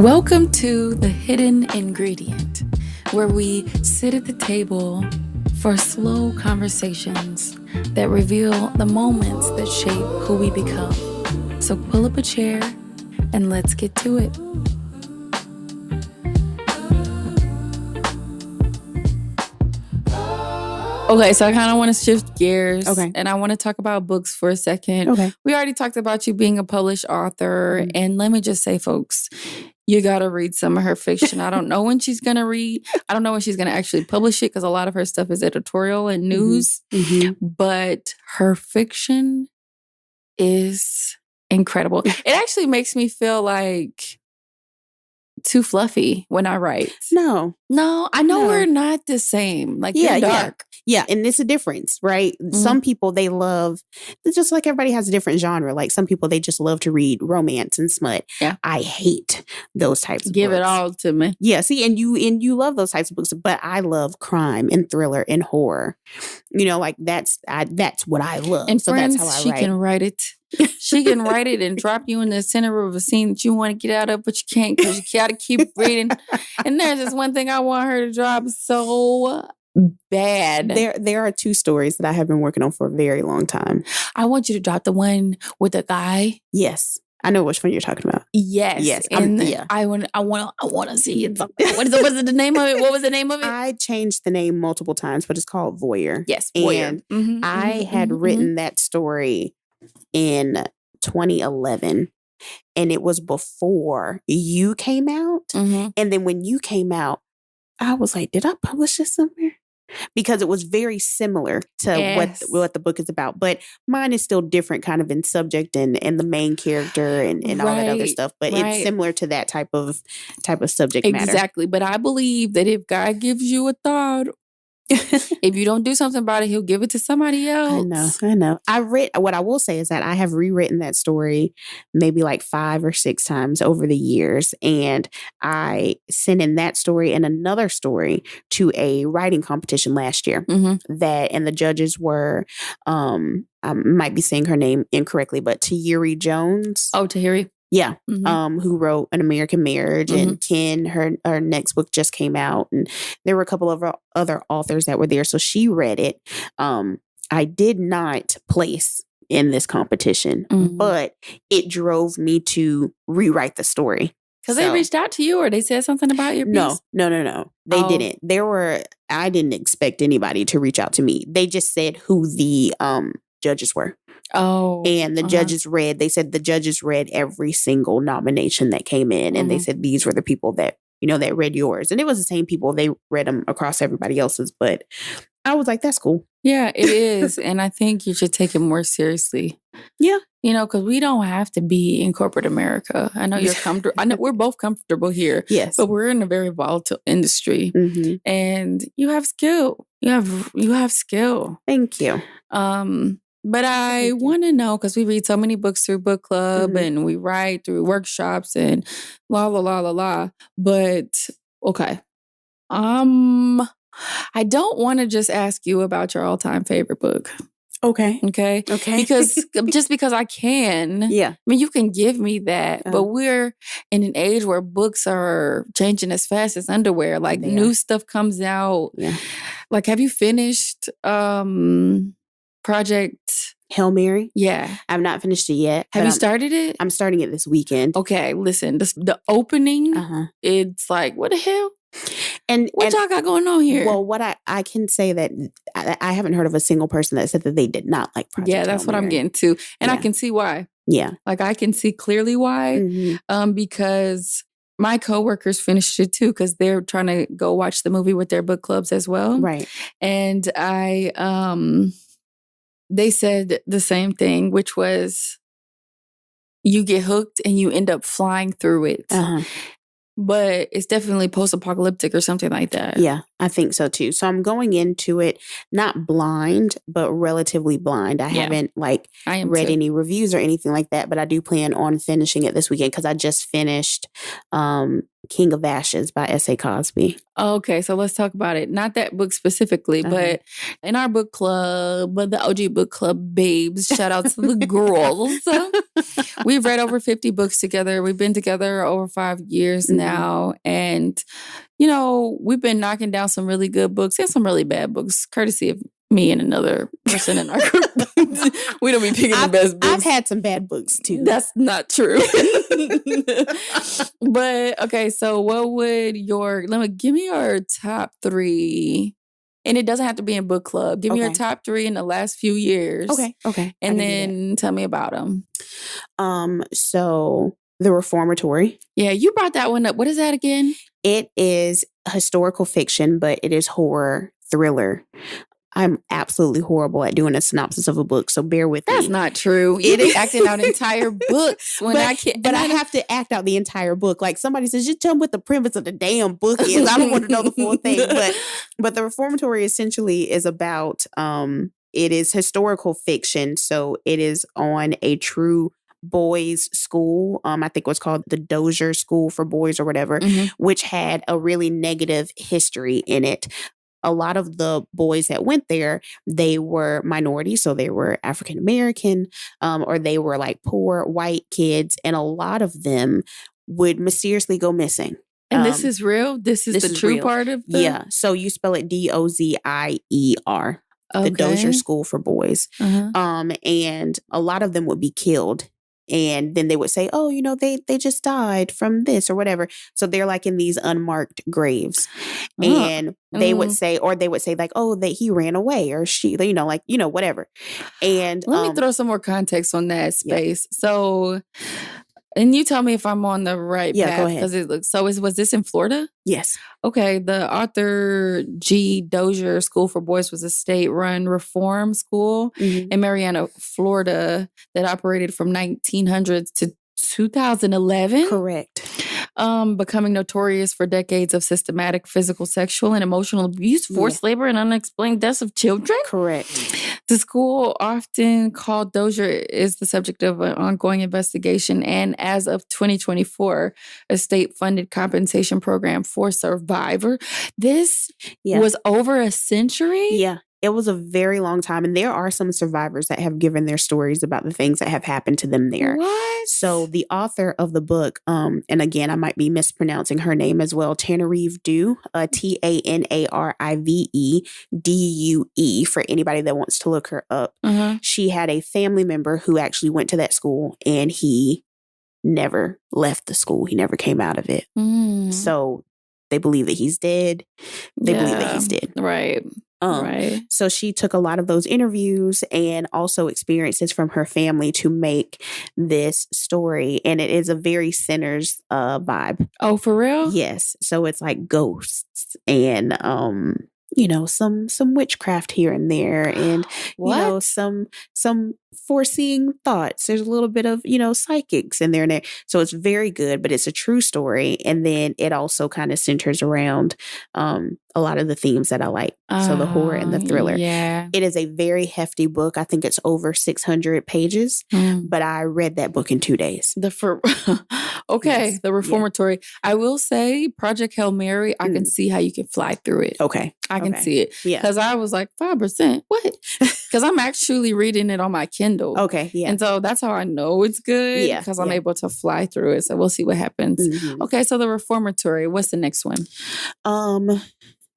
Welcome to The Hidden Ingredient, where we sit at the table for slow conversations that reveal the moments that shape who we become. So pull up a chair and let's get to it. Okay, so I kind of want to shift gears. Okay. And I want to talk about books for a second. Okay. We already talked about you being a published author. Mm-hmm. And let me just say, folks, you got to read some of her fiction. I don't know when she's going to read. I don't know when she's going to actually publish it because a lot of her stuff is editorial and news. Mm-hmm. But her fiction is incredible. It actually makes me feel like too fluffy when I write. No, I know we're not the same. Like, you're dark. Yeah, and it's a difference, right? Mm-hmm. Some people, they love, just like everybody has a different genre. Like some people, they just love to read romance and smut. Yeah. I hate those types of Give books. It all to me. Yeah, see, and you love those types of books, but I love crime and thriller and horror. You know, like that's what I love. And so friends, that's how I she write. can write it. She can write it and drop you in the center of a scene that you want to get out of, but you can't because you got to keep reading. And there's this one thing I want her to drop so bad. There are two stories that I have been working on for a very long time. I want you to drop the one with the guy. Yes. I know which one you're talking about. Yes. And I want to see it. What was the name of it? What was the name of it? I changed the name multiple times, but it's called Voyeur. Yes, Voyeur. And I had written that story in 2011. And it was before you came out. Mm-hmm. And then when you came out, I was like, did I publish this somewhere? Because it was very similar to what the book is about. But mine is still different kind of in subject and the main character and all that other stuff. But it's similar to that type of subject matter. Exactly. But I believe that if God gives you a thought, if you don't do something about it, he'll give it to somebody else. I know. What I will say is that I have rewritten that story maybe like 5 or 6 times over the years. And I sent in that story and another story to a writing competition last year. Mm-hmm. And the judges were, I might be saying her name incorrectly, but Tahiri Jones. Oh, Tahiri. Yeah. Mm-hmm. Who wrote An American Marriage, and Ken, her next book just came out, and there were a couple of other authors that were there. So she read it. I did not place in this competition, but it drove me to rewrite the story. Because they reached out to you or they said something about your piece? No. They didn't. I didn't expect anybody to reach out to me. They just said who the judges were. Oh. And the judges said the judges read every single nomination that came in. And they said these were the people that, that read yours. And it was the same people. They read them across everybody else's. But I was like, that's cool. Yeah, it is. And I think you should take it more seriously. Yeah. Because we don't have to be in corporate America. I know you're comfortable. I know we're both comfortable here. Yes. But we're in a very volatile industry. Mm-hmm. And you have skill. You have skill. Thank you. But I want to know, because we read so many books through Bookclub and we write through workshops and la, la, la, la, la. But, okay. I don't want to just ask you about your all-time favorite book. Okay. Because I can. Yeah. I mean, you can give me that. But we're in an age where books are changing as fast as underwear. Like, new stuff comes out. Yeah. Like, have you finished Project Hail Mary? Yeah. I've not finished it yet. Have you started it? I'm starting it this weekend. Okay, listen. The opening, it's like, what the hell? And what y'all got going on here? Well, what I can say that I haven't heard of a single person that said that they did not like Project Yeah, that's Hail what Mary. I'm getting to. And I can see why. Yeah. Like, I can see clearly why. Because my coworkers finished it too, because they're trying to go watch the movie with their book clubs as well. Right. And they said the same thing, which was you get hooked and you end up flying through it. But it's definitely post-apocalyptic or something like that. Yeah, I think so too. So I'm going into it not blind, but relatively blind. I haven't read any reviews or anything like that, but I do plan on finishing it this weekend because I just finished King of Ashes by S.A. Cosby. Okay, so let's talk about it. Not that book specifically, but in our book club, the OG book club babes, shout out to the girls. We've read over 50 books together. We've been together over 5 years now. And, you know, we've been knocking down some really good books and some really bad books, courtesy of me and another person in our group. We don't be picking the best books. I've had some bad books too. That's not true. But okay, so what would give me your top 3, and it doesn't have to be in book club. Give me your top 3 in the last few years. Okay. And then tell me about them. So The Reformatory. Yeah, you brought that one up. What is that again? It is historical fiction, but it is horror thriller. I'm absolutely horrible at doing a synopsis of a book, so bear with me. That's not true. You be acting out entire books when I can't. But I have to act out the entire book. Like somebody says, just tell me what the premise of the damn book is. I don't want to know the full thing. But The Reformatory essentially is about, it is historical fiction. So it is on a true boys school. I think it was called the Dozier School for Boys or whatever, which had a really negative history in it. A lot of the boys that went there, they were minorities. So they were African American, or they were like poor white kids. And a lot of them would mysteriously go missing. And this is real? This is the true real. Part of the... Yeah. So you spell it Dozier. The Dozier School for Boys. And a lot of them would be killed. And then they would say, oh, you know, they just died from this or whatever. So they're like in these unmarked graves. And they would say like, oh, that he ran away or she, you know, like, you know, whatever. And let me throw some more context on that space. Yeah. So, and you tell me if I'm on the right path. Go ahead. Because it looks, was this in Florida? Yes. Okay. The Arthur G. Dozier School for Boys was a state-run reform school in Marianna, Florida that operated from 1900s to 2011. Correct. Becoming notorious for decades of systematic physical, sexual, and emotional abuse, forced labor, and unexplained deaths of children. Correct. The school, often called Dozier, is the subject of an ongoing investigation, and as of 2024, a state-funded compensation program for survivors. This was over a century? Yeah. It was a very long time. And there are some survivors that have given their stories about the things that have happened to them there. What? So the author of the book, and again, I might be mispronouncing her name as well, Tanarive Due, Tanarivedue, for anybody that wants to look her up. She had a family member who actually went to that school and he never left the school. He never came out of it. So they believe that he's dead. They believe that he's dead. Right. Right. So she took a lot of those interviews and also experiences from her family to make this story. And it is a very Sinners vibe. Oh, for real? Yes. So it's like ghosts and, you know, some witchcraft here and there and, you know, some foreseeing thoughts. There's a little bit of, you know, psychics in there and there. So it's very good, but it's a true story. And then it also kind of centers around a lot of the themes that I like. So the horror and the thriller. Yeah. It is a very hefty book. I think it's over 600 pages, but I read that book in 2 days. The Reformatory. Yeah. I will say Project Hail Mary, I can see how you can fly through it. Okay. I can see it. Yeah. Because I was like, 5%? What? Because I'm actually reading it on my Kindle. Okay. Yeah. And so that's how I know it's good. Yeah. Because I'm able to fly through it. So we'll see what happens. Okay. So the Reformatory. What's the next one?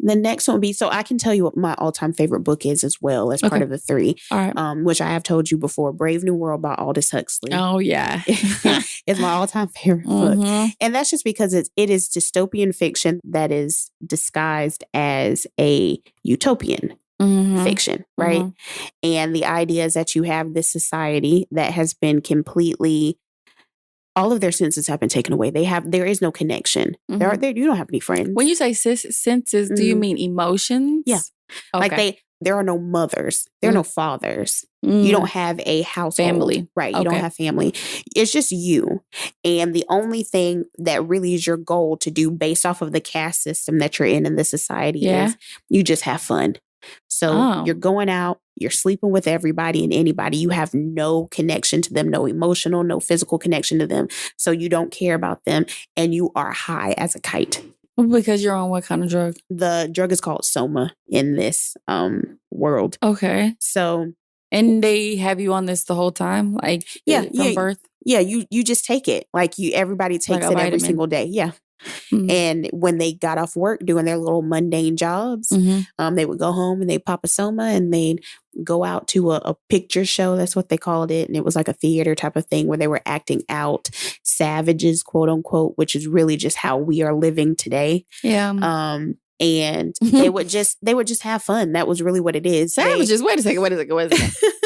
The next one would be, so I can tell you what my all-time favorite book is as well as part of the 3, all right. Which I have told you before, Brave New World by Aldous Huxley. Oh, yeah. It's my all-time favorite book. And that's just because it is dystopian fiction that is disguised as a utopian fiction, right? And the idea is that you have this society that has been completely... all of their senses have been taken away. There is no connection. You don't have any friends. When you say senses, do you mean emotions? Yeah. Okay. Like there are no mothers. There are no fathers. You don't have a household. Family. Right. You don't have family. It's just you. And the only thing that really is your goal to do based off of the caste system that you're in the society is you just have fun. So you're going out, you're sleeping with everybody and anybody. You have no connection to them, no emotional, no physical connection to them. So you don't care about them and you are high as a kite. Because you're on what kind of drug? The drug is called soma in this world. Okay. So. And they have you on this the whole time? Like from birth? Yeah, you just take it. Like everybody takes it every single day. Yeah. Mm-hmm. And when they got off work doing their little mundane jobs, they would go home and they'd pop a soma and they'd go out to a picture show. That's what they called it. And it was like a theater type of thing where they were acting out savages, quote unquote, which is really just how we are living today. Yeah. And they would just have fun. That was really what it is. Savages. Wait a second.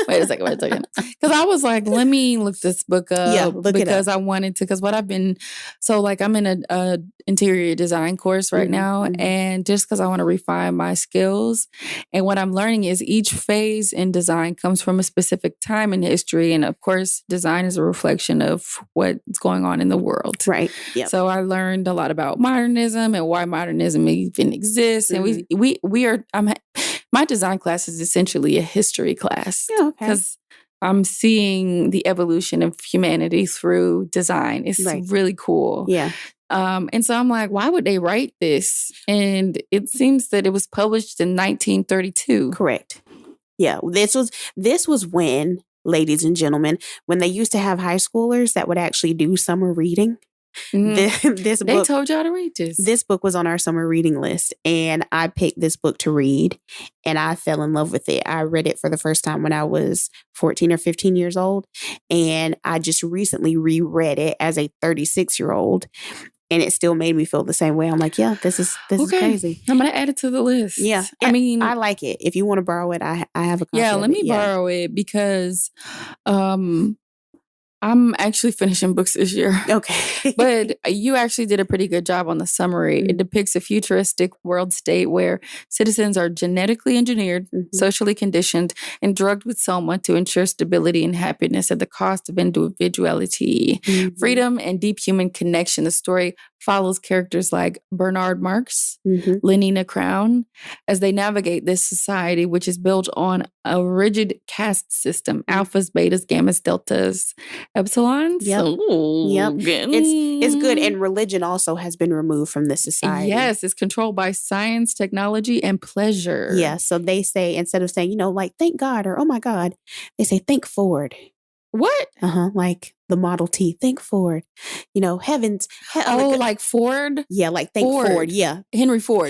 Because I was like, let me look this book up. Yeah, look it up. Because I wanted to. Because what I've been, so like I'm in a interior design course right now, and just because I want to refine my skills, and what I'm learning is each phase in design comes from a specific time in history, and of course, design is a reflection of what's going on in the world. Right. Yep. So I learned a lot about modernism and why modernism even exists, and we are. My design class is essentially a history class because I'm seeing the evolution of humanity through design. It's really cool. Yeah. And so I'm like, why would they write this? And it seems that it was published in 1932. Correct. Yeah. This was when, ladies and gentlemen, when they used to have high schoolers that would actually do summer reading. This book, they told y'all to read this. This book was on our summer reading list, and I picked this book to read, and I fell in love with it. I read it for the first time when I was 14 or 15 years old, and I just recently reread it as a 36-year-old, and it still made me feel the same way. I'm like, yeah, this is crazy. I'm gonna add it to the list. Yeah, I mean, I like it. If you want to borrow it, I have a copy. Yeah, let me borrow it because, I'm actually finishing books this year. Okay. But you actually did a pretty good job on the summary. It depicts a futuristic world state where citizens are genetically engineered, socially conditioned, and drugged with soma to ensure stability and happiness at the cost of individuality, freedom, and deep human connection. The story follows characters like Bernard Marx, Lenina Crown, as they navigate this society, which is built on a rigid caste system, alphas, betas, gammas, deltas, epsilons. Yep. It's good. And religion also has been removed from this society. Yes, it's controlled by science, technology, and pleasure. Yeah. So they say, instead of saying, like, thank God or oh my God, they say, thank Ford. What? Like the Model T. Thank Ford. Heavens. Like Ford? Yeah, like thank Ford. Yeah. Henry Ford.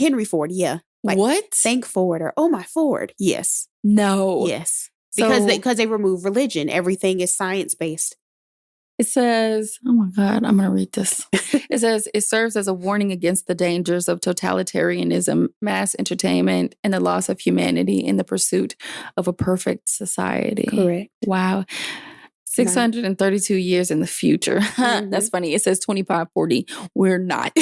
Yeah. Like, what? Thank Ford or oh my Ford. Yes. No. Yes. Because they remove religion. Everything is science-based. It says, oh my God, I'm going to read this. It says, it serves as a warning against the dangers of totalitarianism, mass entertainment, and the loss of humanity in the pursuit of a perfect society. Correct. Wow. 632 years in the future. That's funny. It says 2540. We're not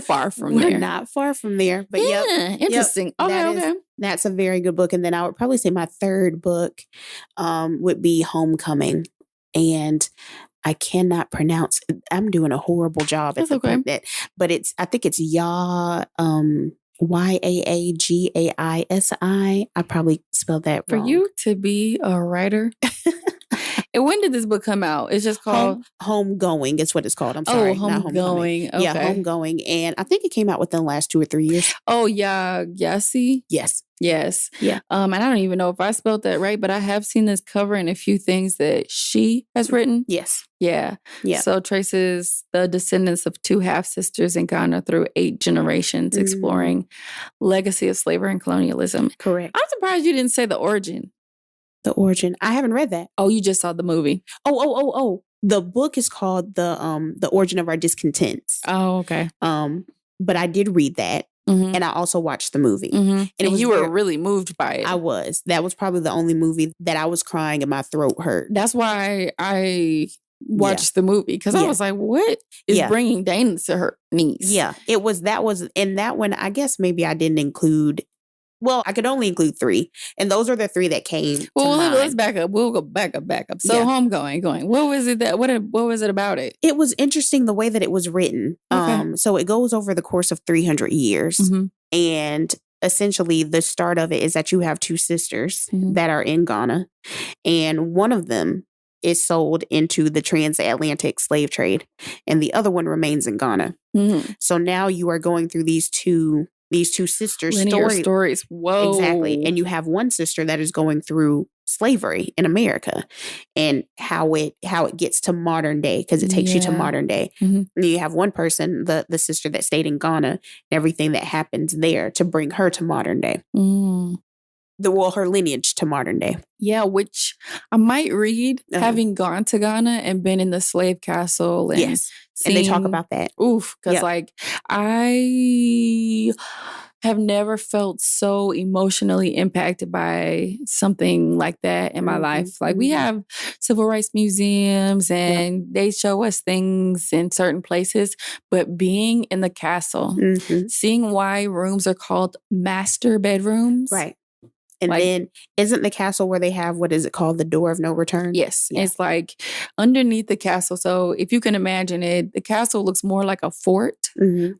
far from there. We're not far from there. But interesting. Okay. That's a very good book. And then I would probably say my third book would be Homecoming. And I cannot pronounce. I'm doing a horrible job at that. But I think it's Yaagasi. I probably spelled that wrong. For you to be a writer. And when did this book come out? It's just called Homegoing. It's what it's called. I'm sorry. Homegoing. Okay. Yeah, Homegoing. And I think it came out within the last 2 or 3 years. Oh, yeah. Yaagasi? Yes. Yeah. And I don't even know if I spelled that right, but I have seen this cover in a few things that she has written. Yes. Yeah. So it traces the descendants of 2 half-sisters in Ghana through 8 generations, exploring legacy of slavery and colonialism. Correct. I'm surprised you didn't say the origin. The origin. I haven't read that. Oh, you just saw the movie. Oh. The book is called The Origin of Our Discontents. Oh, okay. But I did read that. And I also watched the movie. And you were really moved by it. I was. That was probably the only movie that I was crying and my throat hurt. That's why I watched the movie. Because I was like, what is bringing Dana to her knees? Yeah. In that one, I guess maybe I didn't include. Well, I could only include 3. And those are the 3 that came to mind. Let's back up. We'll go back up. So Homegoing. What was it what was it about it? It was interesting the way that it was written. Okay. So it goes over the course of 300 years. And essentially the start of it is that you have two sisters that are in Ghana, and one of them is sold into the transatlantic slave trade, and the other one remains in Ghana. So now you are going through these two sisters' linear stories. Whoa. Exactly. And you have one sister that is going through slavery in America and how it gets to modern day, because it takes you to modern day. You have one person, the sister that stayed in Ghana, and everything that happens there to bring her to modern day. Her lineage to modern day. Yeah, which I might read, having gone to Ghana and been in the slave castle. And and they talk about that. Oof, because like I have never felt so emotionally impacted by something like that in my life. Like we have civil rights museums and they show us things in certain places, but being in the castle, seeing why rooms are called master bedrooms. Right. And then isn't the castle where they have, what is it called? The door of no return? Yes. Yeah. It's like underneath the castle. So if you can imagine it, the castle looks more like a fort,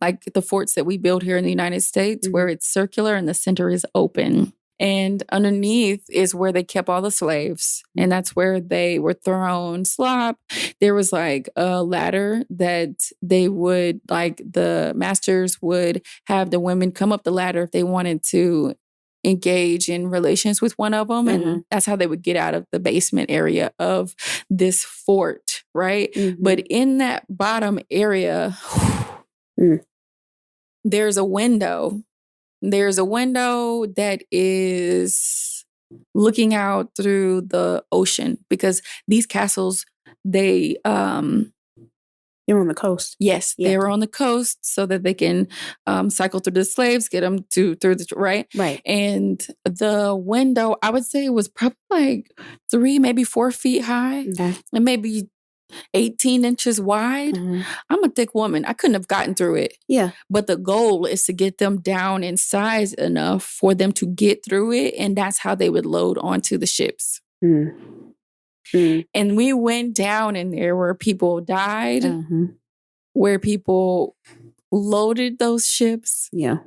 like the forts that we build here in the United States, where it's circular and the center is open. And underneath is where they kept all the slaves. And that's where they were thrown slop. There was like a ladder that they would, like the masters would have the women come up the ladder if they wanted to engage in relations with one of them. And that's how they would get out of the basement area of this fort, right? But in that bottom area, there's a window. There's a window that is looking out through the ocean, because these castles, they're on the coast. Yes, they were on the coast so that they can cycle through the slaves, get them through the right. And the window, I would say, was probably like 3, maybe 4 feet high, and maybe 18 inches wide. I'm a thick woman. I couldn't have gotten through it. Yeah. But the goal is to get them down in size enough for them to get through it, and that's how they would load onto the ships. And we went down in there where people died, where people loaded those ships. Yeah.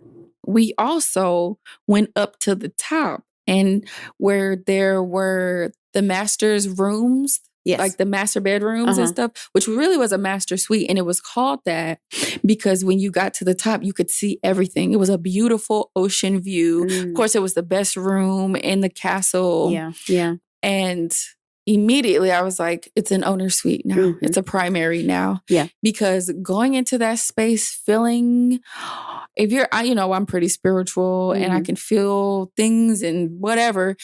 We also went up to the top, and where there were the master's rooms, like the master bedrooms and stuff, which really was a master suite. And it was called that because when you got to the top, you could see everything. It was a beautiful ocean view. Of course, it was the best room in the castle. Yeah. And immediately I was like, it's an owner suite now. It's a primary now. Yeah. Because going into that space, feeling, I'm pretty spiritual and I can feel things and whatever.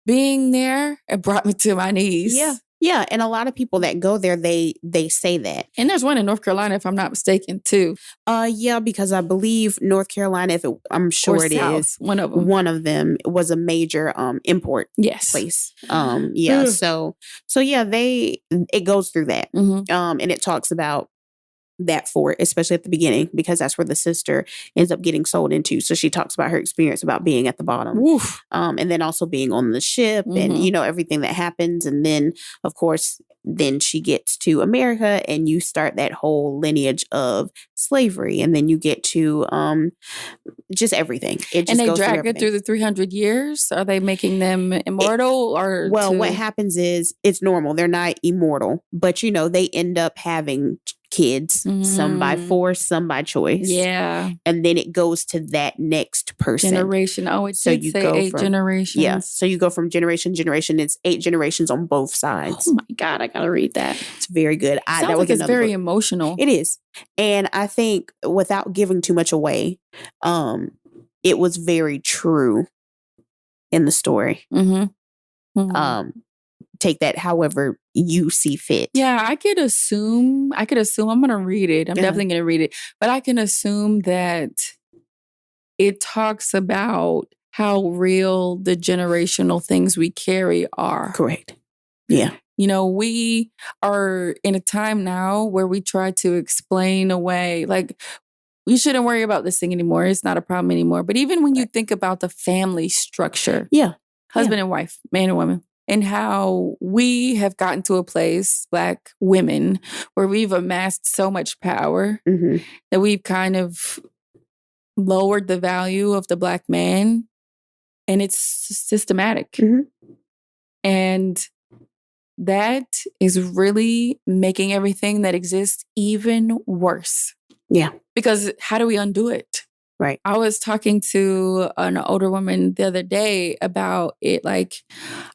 Being there, it brought me to my knees. Yeah. Yeah, and a lot of people that go there, they say that. And there's one in North Carolina, if I'm not mistaken, too. Yeah, because I believe North Carolina, I'm sure it is. One of them. One of them was a major import place. Yeah, so yeah, it goes through that. And it talks about that fort, especially at the beginning, because that's where the sister ends up getting sold into. So she talks about her experience about being at the bottom. And then also being on the ship and, everything that happens. And then, of course, then she gets to America and you start that whole lineage of slavery. And then you get to just everything. It just and they goes drag it through the 300 years? Are they making them immortal? What happens is it's normal. They're not immortal. But, they end up having kids, some by force, some by choice. Yeah. And then it goes to that next person. Generation. Oh, it did say 8 generations. Yeah. So you go from generation to generation. It's 8 generations on both sides. Oh my God, I gotta read that. It's very good. Sounds like it's very emotional. It is. And I think without giving too much away, it was very true in the story. Take that however you see fit. Yeah, I could assume I'm going to read it. I'm definitely going to read it. But I can assume that it talks about how real the generational things we carry are. Correct. Yeah. We are in a time now where we try to explain away, like, we shouldn't worry about this thing anymore. It's not a problem anymore. But even when you think about the family structure, husband and wife, man and woman, and how we have gotten to a place, Black women, where we've amassed so much power that we've kind of lowered the value of the Black man, and it's systematic. Mm-hmm. And that is really making everything that exists even worse. Yeah. Because how do we undo it? Right. I was talking to an older woman the other day about it. Like,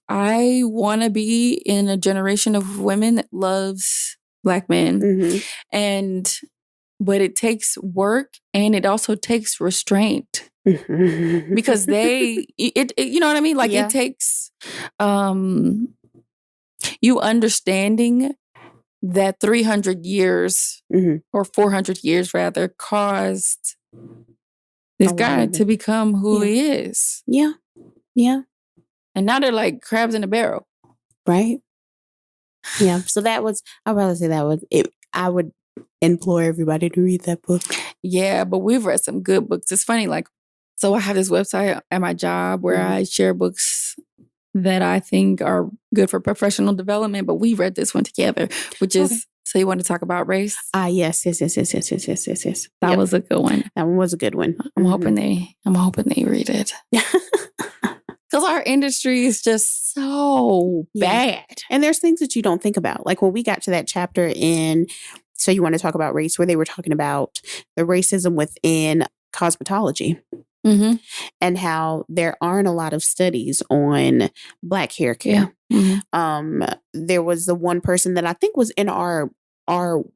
I want to be in a generation of women that loves Black men. Mm-hmm. But it takes work, and it also takes restraint. Because you know what I mean? Like, it takes you understanding that 300 years or 400 years rather caused this guy to become who he is. Yeah. Yeah. And now they're like crabs in a barrel. Right. Yeah. So I would rather say that was it. I would implore everybody to read that book. Yeah, but we've read some good books. It's funny, like, so I have this website at my job where I share books that I think are good for professional development, but we read this one together, which is, so you want to talk about race? Yes. That was a good one. That one was a good one. I'm hoping they read it. Because our industry is just so bad. And there's things that you don't think about. Like when we got to that chapter in, so you want to talk about race, where they were talking about the racism within cosmetology. Mm-hmm. And how there aren't a lot of studies on Black hair care. Yeah. Mm-hmm. There was the one person that I think was in our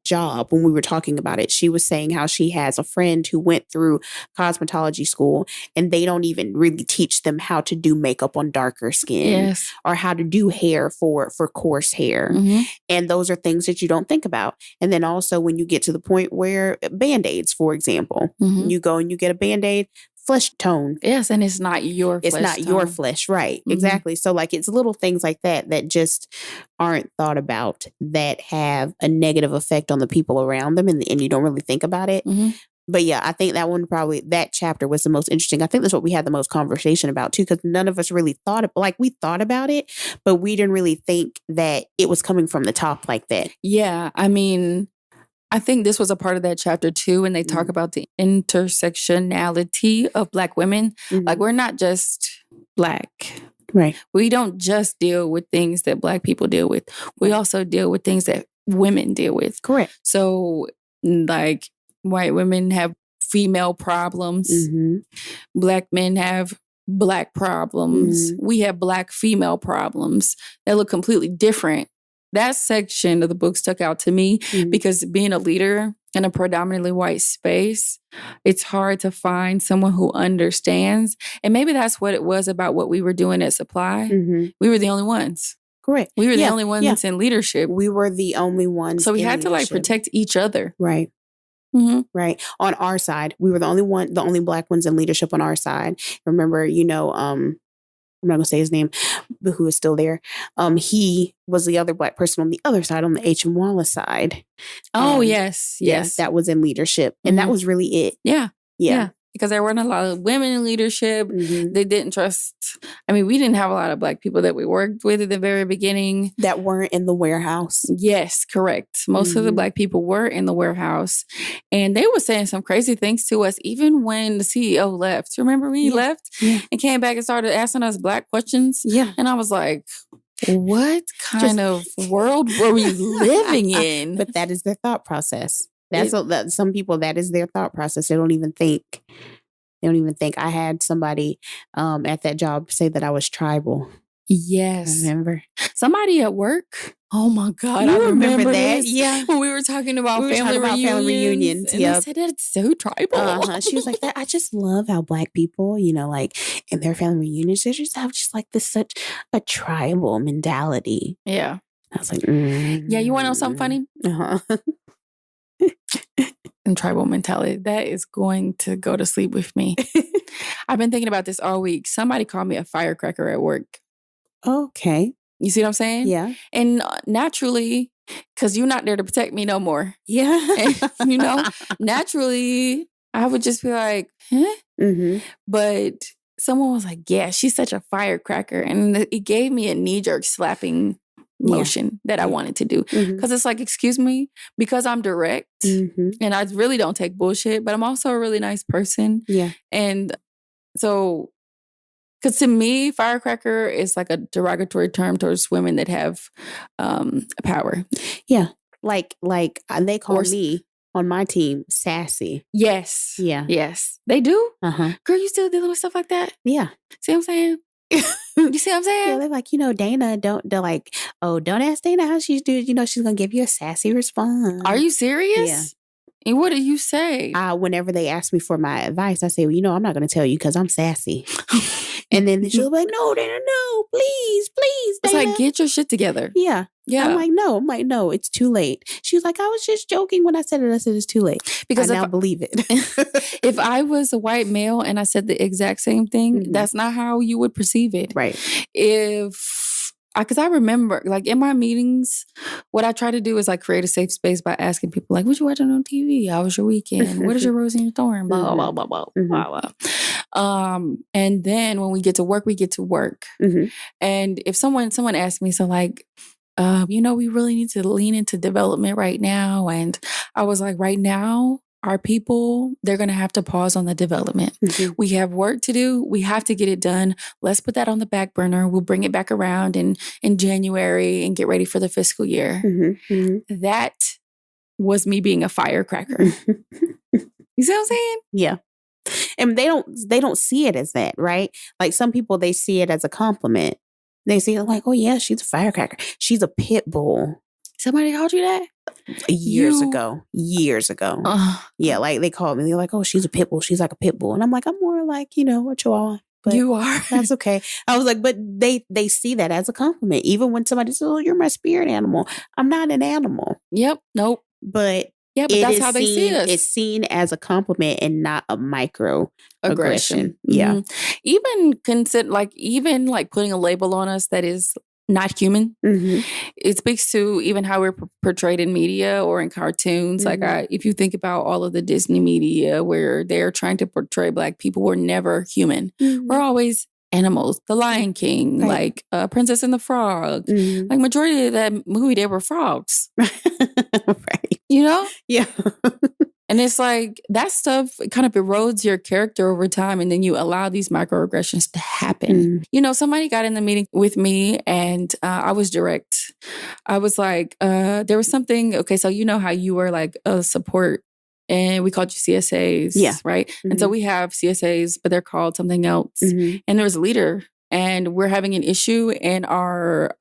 job when we were talking about it. She was saying how she has a friend who went through cosmetology school, and they don't even really teach them how to do makeup on darker skin or how to do hair for coarse hair. Mm-hmm. And those are things that you don't think about. And then also when you get to the point where Band-Aids, for example, you go and you get a Band-Aid, flesh tone. Yes, and it's not your flesh. It's not your flesh, right. Mm-hmm. Exactly. So like it's little things like that just aren't thought about, that have a negative effect on the people around them, and you don't really think about it. Mm-hmm. But yeah, I think that chapter was the most interesting. I think that's what we had the most conversation about too, because none of us really we thought about it, but we didn't really think that it was coming from the top like that. Yeah, I mean, I think this was a part of that chapter too, when they talk about the intersectionality of Black women. Mm-hmm. Like, we're not just Black. Right. We don't just deal with things that Black people deal with. We also deal with things that women deal with. Correct. So, like, white women have female problems. Mm-hmm. Black men have Black problems. Mm-hmm. We have Black female problems that look completely different. That section of the book stuck out to me because being a leader in a predominantly white space, it's hard to find someone who understands. And maybe that's what it was about what we were doing at Supply. Mm-hmm. We were the only ones. Correct. We were the only ones in leadership. We were the only ones. So we had to like protect each other. Right. Mm-hmm. Right. On our side, we were the only Black ones in leadership on our side. Remember, I'm not going to say his name, but who is still there. He was the other Black person on the other side, on the H.M. Wallace side. Oh, yes. That was in leadership. And that was really it. Yeah. Because there weren't a lot of women in leadership. Mm-hmm. They didn't trust. I mean, we didn't have a lot of Black people that we worked with at the very beginning. That weren't in the warehouse. Yes, correct. Most of the Black people were in the warehouse. And they were saying some crazy things to us, even when the CEO left. Remember when he left and came back and started asking us Black questions? Yeah. And I was like, what kind of world were we living in? But that is their thought process. Some people, that is their thought process. They don't even think. I had somebody at that job say that I was tribal. Yes. Remember? Somebody at work. Oh my God. I remember that. This. Yeah. When we were talking about family reunions. And they said it's so tribal. She was like, that. I just love how Black people, like in their family reunions, they just have just like this such a tribal mentality. Yeah. I was like, yeah, you want to know something funny? Uh-huh. And tribal mentality, that is going to go to sleep with me. I've been thinking about this all week. Somebody called me a firecracker at work. Okay. You see what I'm saying? Yeah. And naturally, because you're not there to protect me no more. Yeah. And, naturally, I would just be like, huh? Mm-hmm. But someone was like, yeah, she's such a firecracker. And it gave me a knee-jerk slapping motion that I wanted to do. Because it's like, excuse me, because I'm direct and I really don't take bullshit, but I'm also a really nice person. Yeah. And so, because to me, firecracker is like a derogatory term towards women that have power. Yeah. Like they call me on my team sassy. Yes. Yeah. Yes. They do? Uh-huh. Girl, you still dealing with stuff like that? Yeah. See what I'm saying? You see what I'm saying? Yeah, they're like, Dana, don't ask Dana how she's doing. She's going to give you a sassy response. Are you serious? Yeah. And what do you say? Whenever they ask me for my advice, I say, well, I'm not going to tell you because I'm sassy. And then she'll be like, no, Dana, no, please, Dana. It's like, get your shit together. Yeah. Yeah. I'm like, no, it's too late. She was like, I was just joking when I said it. I said, it's too late. Because I now believe it. If I was a white male and I said the exact same thing, that's not how you would perceive it. Right. Because I remember, like, in my meetings, what I try to do is, like, create a safe space by asking people, like, what you watching on TV? How was your weekend? What is your rose in your thorn? Blah, blah, blah, blah, blah, blah. And then when we get to work, we get to work. And if someone asked me, so, like, we really need to lean into development right now. And I was like, right now, our people, they're going to have to pause on the development. We have work to do. We have to get it done. Let's put that on the back burner. We'll bring it back around in January and get ready for the fiscal year. That was me being a firecracker. You see what I'm saying? Yeah. And they don't see it as that, right? Like some people, they see it as a compliment. They see it like, oh yeah, she's a firecracker. She's a pit bull. Somebody called you that? Years ago. Yeah, like they called me. They're like, oh, she's a pit bull. She's like a pit bull. And I'm like, I'm more like, a chihuahua. But you are. That's okay. I was like, but they see that as a compliment. Even when somebody says, oh, you're my spirit animal. I'm not an animal. Yep. Nope. But that's how they see us. It's seen as a compliment and not a microaggression. Yeah. Even putting a label on us that is not human. It speaks to even how we're portrayed in media or in cartoons. Like if you think about all of the Disney media where they're trying to portray Black people, we're never human. We're always animals. The Lion King, like Princess and the Frog. Like majority of that movie, they were frogs. Right. Yeah. And it's like that stuff kind of erodes your character over time. And then you allow these microaggressions to happen. Somebody got in the meeting with me and I was direct. I was like, there was something. Okay, so how you were like a support and we called you CSAs. Yeah. Right. And so we have CSAs, but they're called something else. And there was a leader. And we're having an issue in our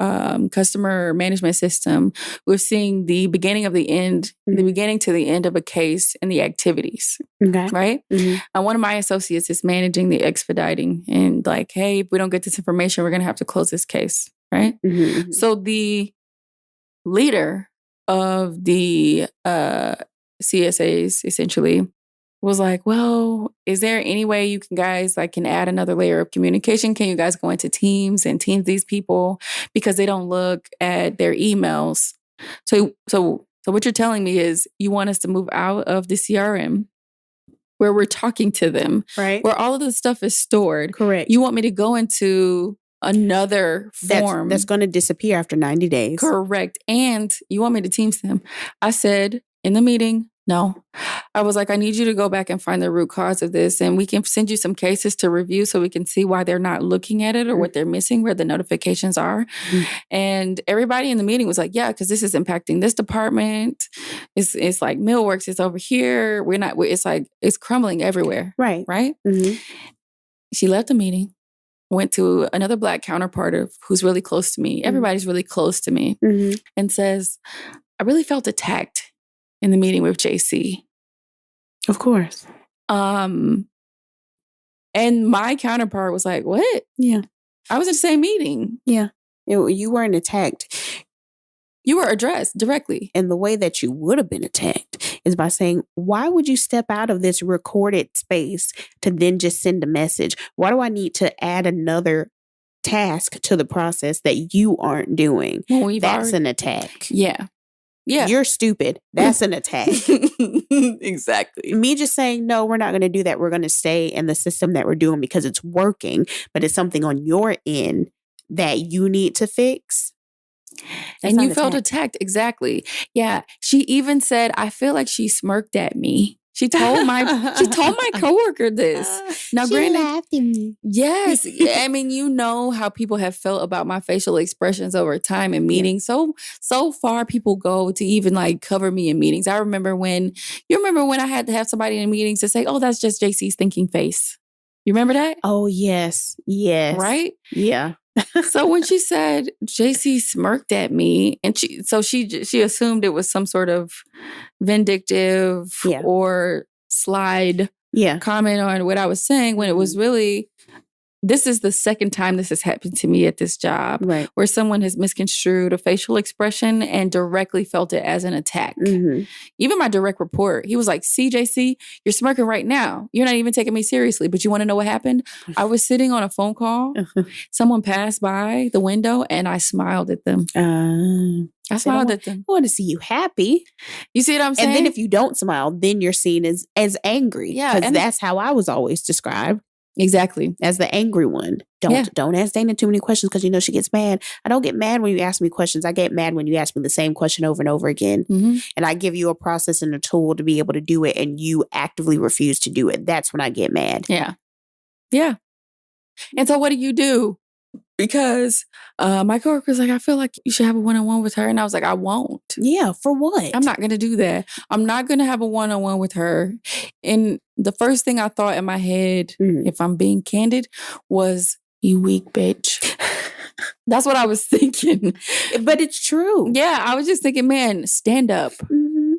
customer management system. We're seeing the beginning of the end, the beginning to the end of a case and the activities. Okay. Right? And one of my associates is managing the expediting and like, hey, if we don't get this information, we're going to have to close this case. Right? So the leader of the CSAs essentially was like, well, is there any way you guys can add another layer of communication? Can you guys go into teams and teams these people because they don't look at their emails? So what you're telling me is you want us to move out of the CRM where we're talking to them, right? Where all of the stuff is stored. Correct. You want me to go into another form that's going to disappear after 90 days. Correct. And you want me to Teams them. I said in the meeting, no. I was like, I need you to go back and find the root cause of this. And we can send you some cases to review so we can see why they're not looking at it or what they're missing, where the notifications are. And everybody in the meeting was like, yeah, because this is impacting this department. It's like Millworks is over here. It's crumbling everywhere. Right. Right? She left the meeting, went to another Black counterpart who's really close to me. Everybody's really close to me. And says, I really felt attacked in the meeting with JC. Of course. And my counterpart was like, what? Yeah. I was in the same meeting. Yeah. You weren't attacked. You were addressed directly. And the way that you would have been attacked is by saying, why would you step out of this recorded space to then just send a message? Why do I need to add another task to the process that you aren't doing? That's an attack. Yeah. Yeah. You're stupid. That's an attack. Exactly. Me just saying, no, we're not going to do that. We're going to stay in the system that we're doing because it's working, but it's something on your end that you need to fix. And you felt attacked. Exactly. Yeah. She even said, I feel like she smirked at me. She told my coworker this. Now, she laughed at me. Yes. I mean, you know how people have felt about my facial expressions over time in meetings. Yeah. So far people go to even like cover me in meetings. I remember when I had to have somebody in meetings to say, oh, that's just JC's thinking face. You remember that? Oh, yes. Yes. Right? Yeah. So when she said JC smirked at me, and she assumed it was some sort of vindictive or slide comment on what I was saying, when it was really, this is the second time this has happened to me at this job, where someone has misconstrued a facial expression and directly felt it as an attack. Mm-hmm. Even my direct report, he was like, CJC, you're smirking right now. You're not even taking me seriously, but you want to know what happened? I was sitting on a phone call. Someone passed by the window and I smiled at them. I smiled at them. I want to see you happy. You see what I'm saying? And then if you don't smile, then you're seen as angry. Yeah. Because that's how I was always described. Exactly. As the angry one. Don't ask Dana too many questions because you know she gets mad. I don't get mad when you ask me questions. I get mad when you ask me the same question over and over again. Mm-hmm. And I give you a process and a tool to be able to do it and you actively refuse to do it. That's when I get mad. Yeah. Yeah. And so what do? Because my coworker's like, I feel like you should have a one-on-one with her. And I was like, I won't. Yeah, for what? I'm not going to do that. I'm not going to have a one-on-one with her. And the first thing I thought in my head, if I'm being candid, was, you weak bitch. That's what I was thinking. But it's true. Yeah, I was just thinking, man, stand up. Mm-hmm.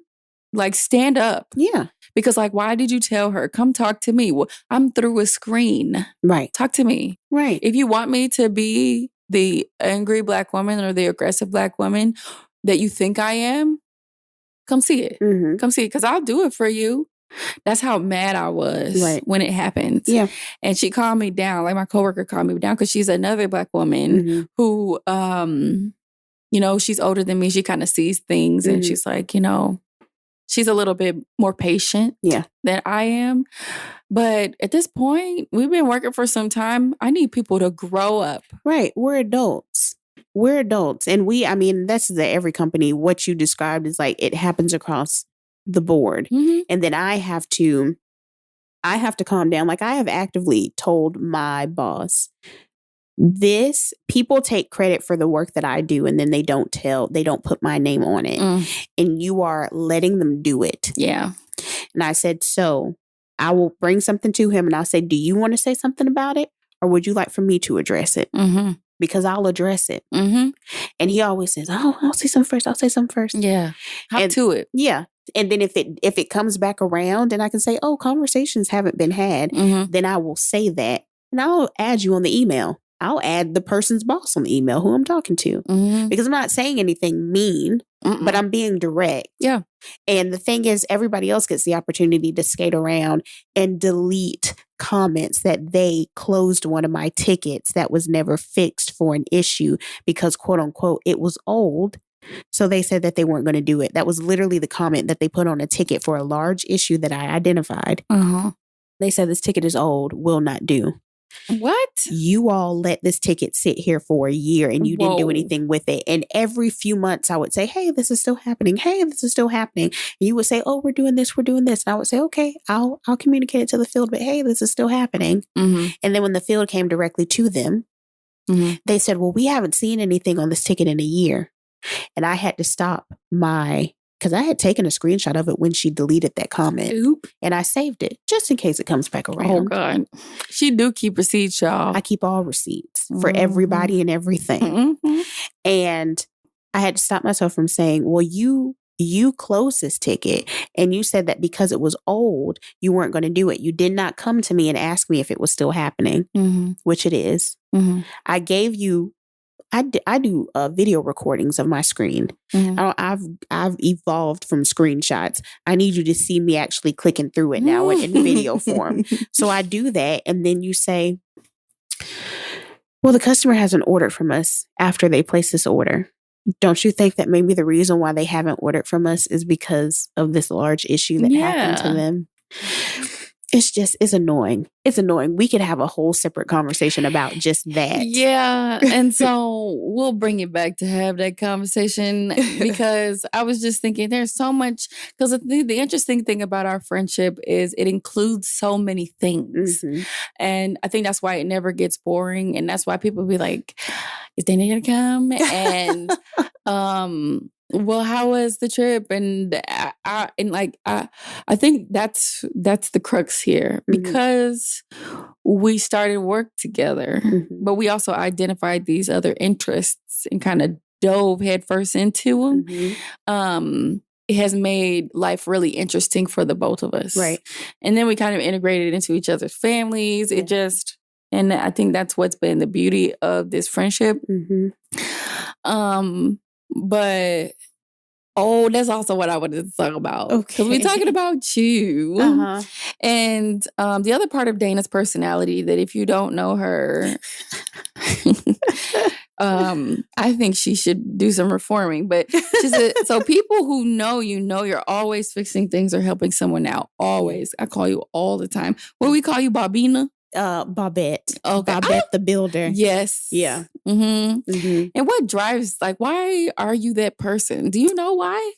Like, stand up. Yeah. Because, like, why did you tell her? Come talk to me. Well, I'm through a screen. Right. Talk to me. Right. If you want me to be the angry Black woman or the aggressive Black woman that you think I am, come see it. Mm-hmm. Come see it, because I'll do it for you. That's how mad I was when it happened. Yeah. And she calmed me down. Like, my coworker calmed me down because she's another Black woman who, you know, she's older than me. She kind of sees things and she's like, you know, she's a little bit more patient than I am. But at this point, we've been working for some time. I need people to grow up. Right. We're adults. And that's every company. What you described is like, it happens across the board. Mm-hmm. And then I have to calm down. Like, I have actively told my boss, people take credit for the work that I do, and then they don't put my name on it. And you are letting them do it. Yeah. And I said, so I will bring something to him and I'll say, do you want to say something about it? Or would you like for me to address it? Mm-hmm. Because I'll address it. Mm-hmm. And he always says, oh, I'll say something first. Yeah. Hop to it. Yeah. And then if it comes back around and I can say, oh, conversations haven't been had, then I will say that. And I'll add you on the email. I'll add the person's boss on the email who I'm talking to. Mm-hmm. Because I'm not saying anything mean, but I'm being direct. Yeah. And the thing is, everybody else gets the opportunity to skate around and delete comments that they closed one of my tickets that was never fixed for an issue because, quote unquote, it was old. So they said that they weren't going to do it. That was literally the comment that they put on a ticket for a large issue that I identified. Uh-huh. They said, this ticket is old, will not do. What? You all let this ticket sit here for a year and you didn't do anything with it. And every few months I would say, hey, this is still happening. Hey, this is still happening. And you would say, oh, we're doing this. And I would say, okay, I'll communicate it to the field, but hey, this is still happening. Mm-hmm. And then when the field came directly to them, they said, well, we haven't seen anything on this ticket in a year. And I had to stop because I had taken a screenshot of it when she deleted that comment. Oop. And I saved it just in case it comes back around. Oh, God. She do keep receipts, y'all. I keep all receipts for everybody and everything. Mm-hmm. And I had to stop myself from saying, well, you closed this ticket and you said that because it was old, you weren't going to do it. You did not come to me and ask me if it was still happening, which it is. Mm-hmm. I gave you I do video recordings of my screen. Mm-hmm. I've evolved from screenshots. I need you to see me actually clicking through it now in video form. So I do that. And then you say, well, the customer hasn't ordered from us after they place this order. Don't you think that maybe the reason why they haven't ordered from us is because of this large issue that happened to them? It's annoying. It's annoying. We could have a whole separate conversation about just that. Yeah. And so we'll bring it back to have that conversation because I was just thinking there's so much, because the interesting thing about our friendship is it includes so many things. Mm-hmm. And I think that's why it never gets boring. And that's why people be like, is Dana going to come? And, well, how was the trip? And I think that's the crux here, because we started work together, but we also identified these other interests and kind of dove headfirst into them. It has made life really interesting for the both of us, right? And then we kind of integrated into each other's families. Yeah. And I think that's what's been the beauty of this friendship. But that's also what I wanted to talk about. Okay. Because we're talking about you. And the other part of Dana's personality that if you don't know her, I think she should do some reforming. But so people who know you're always fixing things or helping someone out. Always. I call you all the time. What do we call you, Bobina? Bobette. Okay. Bobette the builder. Yes. Yeah. And what drives, why are you that person? Do you know why?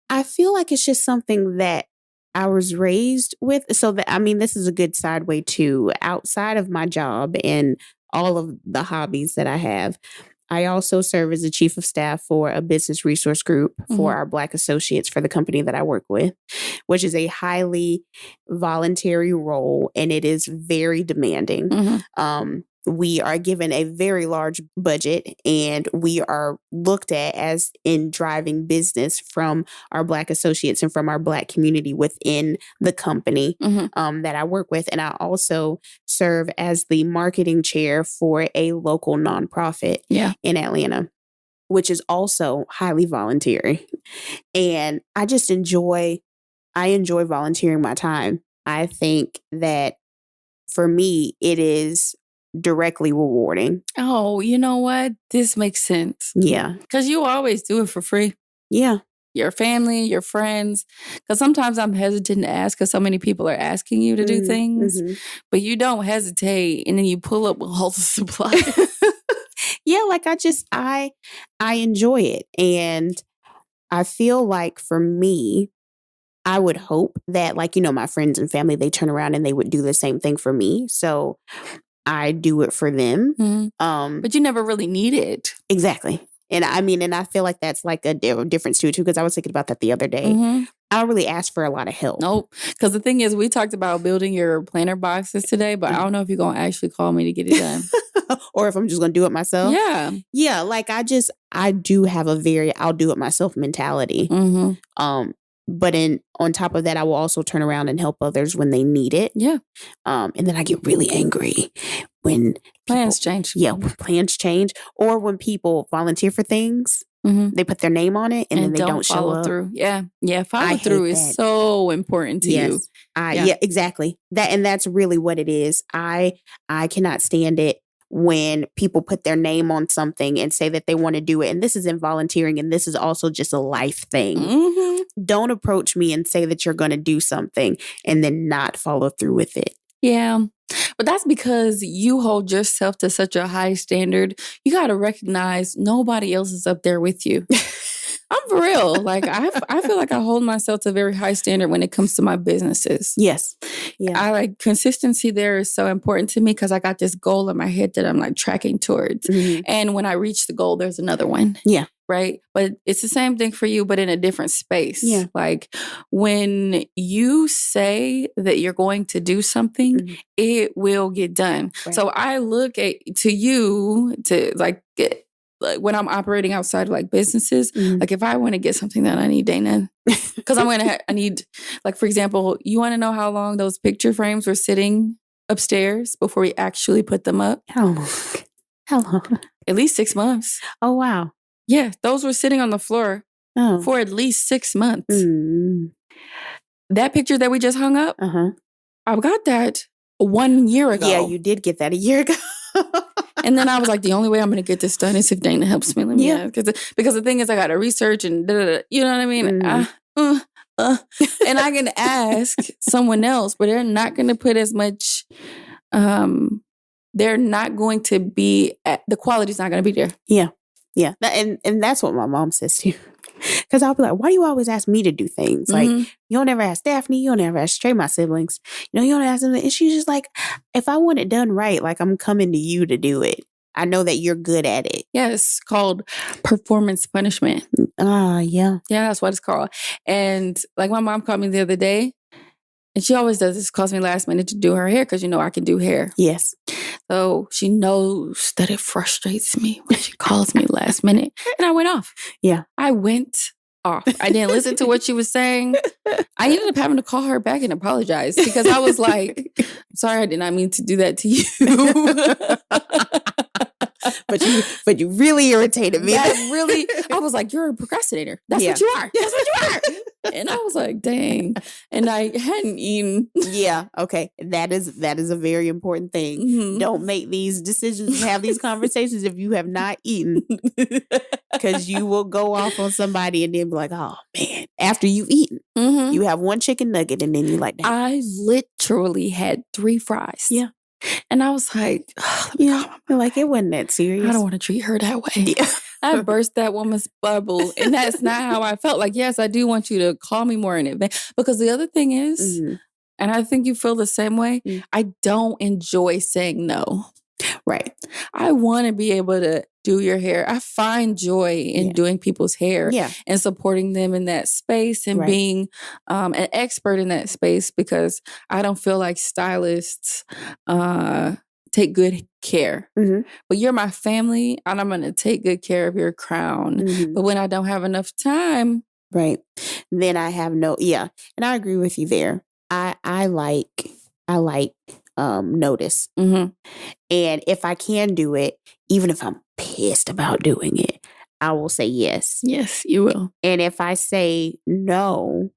I feel like it's just something that I was raised with. So this is a good segue to outside of my job and all of the hobbies that I have. I also serve as the chief of staff for a business resource group for our Black associates for the company that I work with, which is a highly voluntary role, and it is very demanding. We are given a very large budget, and we are looked at as in driving business from our Black associates and from our Black community within the company that I work with. And I also serve as the marketing chair for a local nonprofit in Atlanta, which is also highly voluntary. And I just enjoy volunteering my time. I think that for me, it is directly rewarding. Oh, you know what? This makes sense. Yeah. Because you always do it for free. Yeah. Your family, your friends. Because sometimes I'm hesitant to ask because so many people are asking you to do things. But you don't hesitate, and then you pull up all the supplies. Yeah, I enjoy it. And I feel like for me, I would hope that my friends and family, they turn around and they would do the same thing for me. So I do it for them. But you never really need it. Exactly. And I feel like that's a difference too, because I was thinking about that the other day. I don't really ask for a lot of help. Nope. Because the thing is, we talked about building your planner boxes today, but I don't know if you're going to actually call me to get it done. Or if I'm just going to do it myself. Yeah. Yeah. I do have a I'll do it myself mentality. But on top of that, I will also turn around and help others when they need it. Yeah. And then I get really angry when plans change. Yeah, when plans change, or when people volunteer for things. They put their name on it and then they don't show follow up. Through. Yeah. Follow through is so important to you. Yeah, exactly. That's really what it is. I cannot stand it when people put their name on something and say that they want to do it. And this is in volunteering, and this is also just a life thing. Don't approach me and say that you're going to do something and then not follow through with it. Yeah. But that's because you hold yourself to such a high standard. You got to recognize nobody else is up there with you. I'm for real. I feel like I hold myself to a very high standard when it comes to my businesses. Yes. Yeah. Consistency there is so important to me because I got this goal in my head that I'm tracking towards. And when I reach the goal, there's another one. Yeah. Right. But it's the same thing for you, but in a different space. Yeah. When you say that you're going to do something, it will get done. Right. So I look to you to when I'm operating outside of businesses, if I want to get something done, I need Dana. Because I need, for example, you want to know how long those picture frames were sitting upstairs before we actually put them up? How long? At least 6 months. Oh, wow. Yeah, those were sitting on the floor for at least 6 months. That picture that we just hung up, I got that 1 year ago. Yeah, you did get that a year ago. And then I was the only way I'm going to get this done is if Dana helps me. Because the thing is, I got to research and you know what I mean? and I can ask someone else, but they're not going to put as much, they're not going to be, the quality's not going to be there. Yeah. Yeah. And that's what my mom says too. Because I'll be like, why do you always ask me to do things? Like, you don't ever ask Daphne. You don't ever ask Trey, my siblings. You know, you don't ask them. And she's just like, if I want it done right, like I'm coming to you to do it. I know that you're good at it. Yeah, it's called performance punishment. Yeah. Yeah, that's what it's called. And like my mom called me the other day, and she always does this, calls me last minute to do her hair because, you know, I can do hair. Yes. So she knows that it frustrates me when she calls me last minute. And I went off. Yeah. I went off. I didn't listen to what she was saying. I ended up having to call her back and apologize because I was like, I'm sorry, I did not mean to do that to you. But you really irritated me. I was like, you're a procrastinator. That's what you are. That's what you are. And I was like, dang. And I hadn't eaten. Yeah. Okay. That is a very important thing. Mm-hmm. Don't make these decisions, have these conversations if you have not eaten. Because you will go off on somebody and then be like, oh man, after you've eaten, you have one chicken nugget and then you're like, dang. I literally had 3 fries. Yeah. And I was like, like it wasn't that serious. I don't want to treat her that way. Yeah. I burst that woman's bubble. And that's not how I felt. Like, yes, I do want you to call me more in advance. Because the other thing is, and I think you feel the same way, I don't enjoy saying no. Right. I want to be able to do your hair. I find joy in doing people's hair and supporting them in that space and being an expert in that space because I don't feel like stylists take good care. But you're my family and I'm going to take good care of your crown. But when I don't have enough time. Right. Then I have and I agree with you there. I like notice. And if I can do it, even if I'm pissed about doing it, I will say yes. Yes, you will. And if I say no,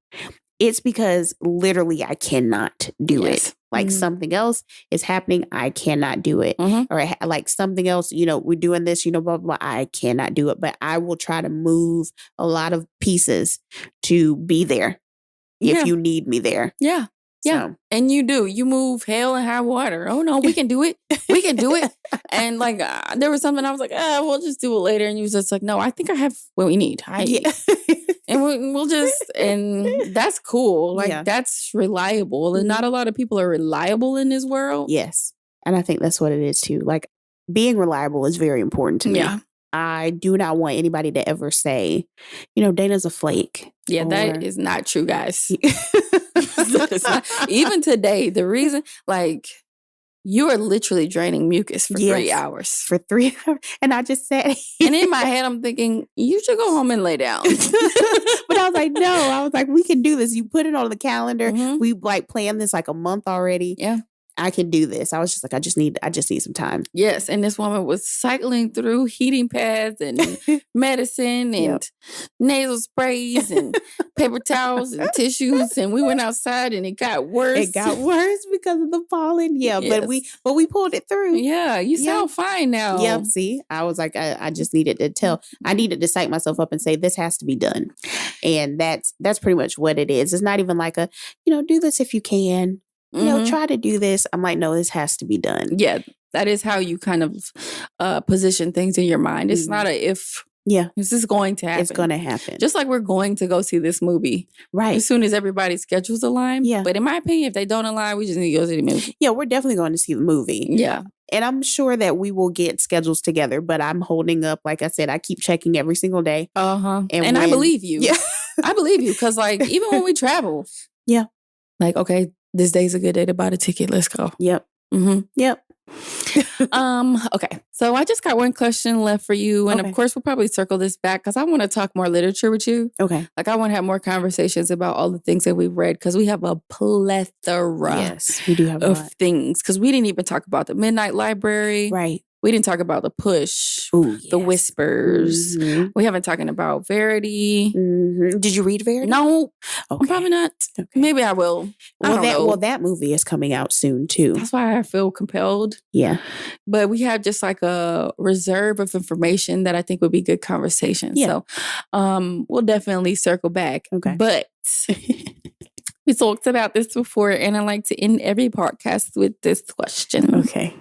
it's because literally I cannot do it. Like something else is happening, I cannot do it. Or like something else, we're doing this, blah, blah, blah, I cannot do it. But I will try to move a lot of pieces to be there if you need me there. Yeah. Yeah. So. And you do. You move hell and high water. Oh, no, we can do it. We can do it. And like, there was something I was like, we'll just do it later. And you was just like, no, I think I have what we need. And we'll just, and that's cool. Like, that's reliable. And not a lot of people are reliable in this world. Yes. And I think that's what it is too. Like, being reliable is very important to me. Yeah. I do not want anybody to ever say, Dana's a flake. Yeah, that is not true, guys. Even today, the reason, like, you are literally draining mucus for 3 hours. For 3 hours. And I just said. And in my head, I'm thinking, you should go home and lay down. But I was like, no. I was like, we can do this. You put it on the calendar. We like planned this like a month already. Yeah. I can do this. I was just like, I just need some time. Yes. And this woman was cycling through heating pads and medicine and nasal sprays and paper towels and tissues. And we went outside and it got worse. It got worse because of the pollen. Yeah. Yes. But we pulled it through. Yeah. You sound fine now. Yep. See, I was like, I just needed to I needed to psych myself up and say, this has to be done. And that's pretty much what it is. It's not even like a, do this if you can. Try to do this. I'm like, no, this has to be done. Yeah, that is how you kind of position things in your mind. It's not a if. Yeah. This is going to happen. It's going to happen. Just like we're going to go see this movie. Right. As soon as everybody's schedules align. Yeah. But in my opinion, if they don't align, we just need to go see the movie. Yeah, we're definitely going to see the movie. Yeah. And I'm sure that we will get schedules together, but I'm holding up. Like I said, I keep checking every single day. And I believe you. Yeah. I believe you. Because like, even when we travel. Yeah. Like, okay, this day's a good day to buy the ticket. Let's go. Yep. Yep. Okay. So I just got one question left for you. And of course, we'll probably circle this back because I want to talk more literature with you. Okay. Like I want to have more conversations about all the things that we've read because we have a plethora yes, we do have of things. Because we didn't even talk about the Midnight Library. Right. we didn't talk about the push, the whispers. Mm-hmm. We haven't talking about Verity. Mm-hmm. Did you read Verity? No, okay. Probably not. Okay. Maybe I will. I don't know. Well, that movie is coming out soon too. That's why I feel compelled. Yeah. But we have just like a reserve of information that I think would be good conversation. Yeah. So we'll definitely circle back. Okay. But we talked about this before, and I like to end every podcast with this question. Okay.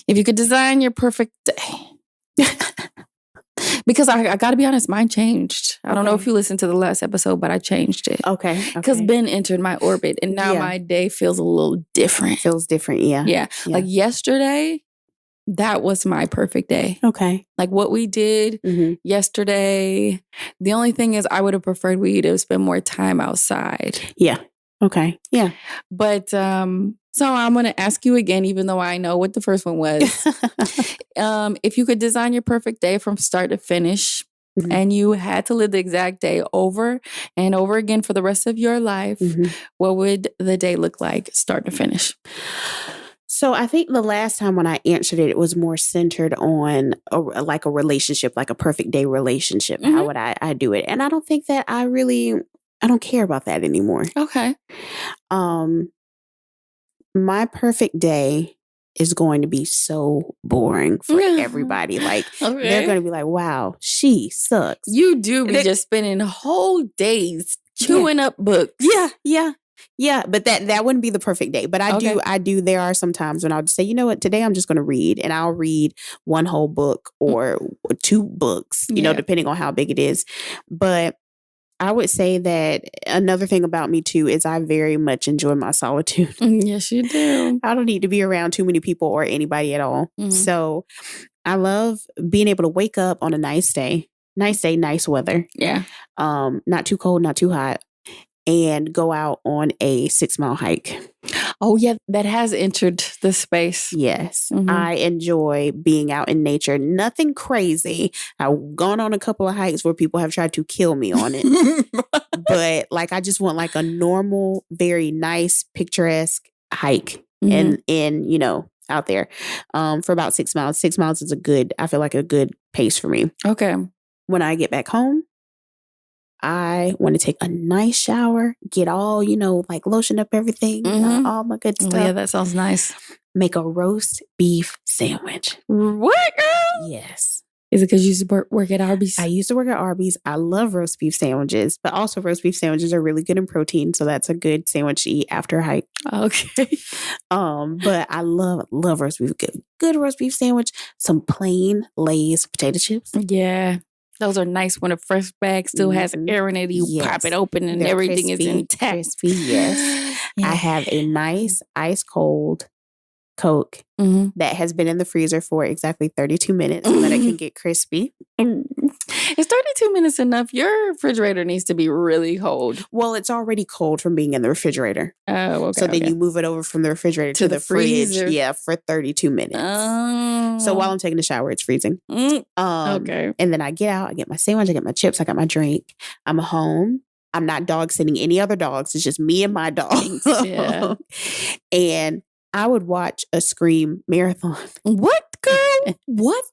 If you could design your perfect day. Because I got to be honest, mine changed. I don't know if you listened to the last episode, but I changed it. Okay. Because Ben entered my orbit, and now my day feels a little different. Feels different, yeah. Yeah. Like yesterday, that was my perfect day. Okay. Like what we did yesterday. The only thing is I would have preferred we to spend more time outside. Yeah. Okay. Yeah. But so I'm going to ask you again, even though I know what the first one was. If you could design your perfect day from start to finish, and you had to live the exact day over and over again for the rest of your life, what would the day look like start to finish? So I think the last time when I answered it, it was more centered on a relationship, like a perfect day relationship. How would I do it? And I don't think that I don't care about that anymore. Okay. My perfect day is going to be so boring for everybody. Like they're going to be like, wow, she sucks. You do be just spending whole days chewing up books. Yeah, but that wouldn't be the perfect day. But I do. There are some times when I'll just say, you know what, today I'm just going to read, and I'll read one whole book or 2 books, you know, depending on how big it is. But I would say that another thing about me too is I very much enjoy my solitude. Yes, you do. I don't need to be around too many people or anybody at all. So I love being able to wake up on a nice day, nice weather. Yeah. Not too cold, not too hot. And go out on a 6-mile hike. Oh, yeah. That has entered the space. Yes. I enjoy being out in nature. Nothing crazy. I've gone on a couple of hikes where people have tried to kill me on it. But like, I just want like a normal, very nice, picturesque hike. And you know, out there for about 6 miles. 6 miles is I feel like a good pace for me. Okay. When I get back home, I want to take a nice shower, get all, you know, like lotion up everything, all my good stuff. Yeah, that sounds nice. Make a roast beef sandwich. What, girl? Yes. Is it because you used to work at Arby's? I used to work at Arby's. I love roast beef sandwiches, but also roast beef sandwiches are really good in protein. So that's a good sandwich to eat after a hike. Okay. But I love roast beef. Good roast beef sandwich. Some plain Lay's potato chips. Yeah. Those are nice when a fresh bag still has air in it. You pop it open and everything is intact. Crispy, yes. I have a nice ice cold Coke that has been in the freezer for exactly 32 minutes so that it can get crispy. Is 32 minutes enough? Your refrigerator needs to be really cold. Well, it's already cold from being in the refrigerator. Oh, okay. So then you move it over from the refrigerator to the freezer. Fridge. Yeah, for 32 minutes. So while I'm taking a shower, it's freezing. Okay. And then I get out, I get my sandwich, I get my chips, I got my drink. I'm home. I'm not dog sitting any other dogs. It's just me and my dog. Yeah. And I would watch a Scream marathon. What, girl? What?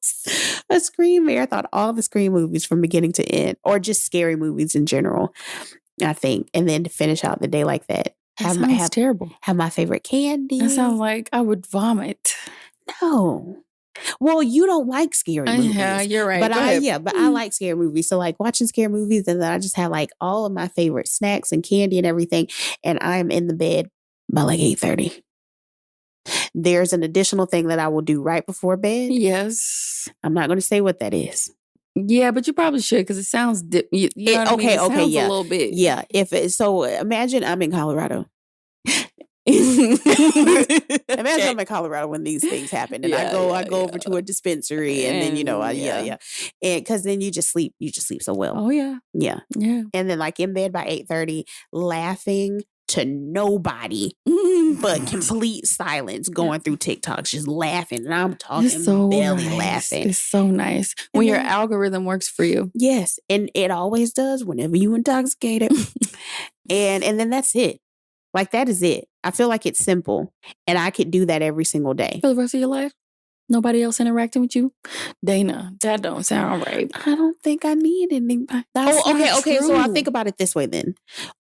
A Scream marathon. All the Scream movies from beginning to end. Or just scary movies in general, I think. And then to finish out the day like that. That sounds terrible. Have my favorite candy. That sounds like I would vomit. No. Well, you don't like scary movies. Yeah, you're right. But I like scary movies. So like watching scary movies, and then I just have like all of my favorite snacks and candy and everything. And I'm in the bed by like 8:30. There's an additional thing that I will do right before bed. Yes. I'm not going to say what that is. Yeah, but you probably should because it sounds okay. Yeah. A little bit. Yeah. So imagine I'm in Colorado. Imagine I'm in Colorado when these things happen, and I go over to a dispensary, and then and because then you just sleep so well. Oh yeah, and then like in bed by 8:30, laughing to nobody, but complete silence, going through TikToks, just laughing, and I'm talking belly laughing. It's so nice when your algorithm works for you. Yes, and it always does whenever you intoxicated, and then that's it. Like, that is it. I feel like it's simple, and I could do that every single day. For the rest of your life? Nobody else interacting with you? Dana, that don't sound right. I don't think I need anybody. Okay. So I'll think about it this way then.